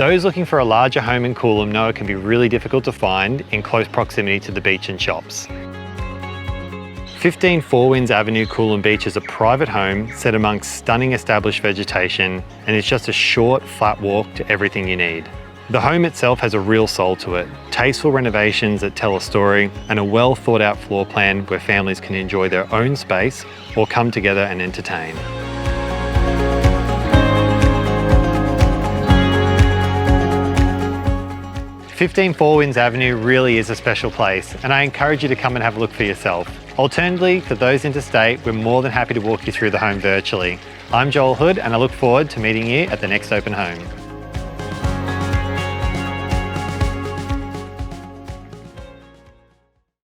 Those looking for a larger home in Coolum know it can be really difficult to find in close proximity to the beach and shops. 15 Fourwinds Avenue, Coolum Beach is a private home set amongst stunning established vegetation, and it's just a short, flat walk to everything you need. The home itself has a real soul to it, tasteful renovations that tell a story, and a well thought out floor plan where families can enjoy their own space or come together and entertain. 15 Fourwinds Avenue really is a special place, and I encourage you to come and have a look for yourself. Alternatively, for those interstate, we're more than happy to walk you through the home virtually. I'm Joel Hood, and I look forward to meeting you at the next open home.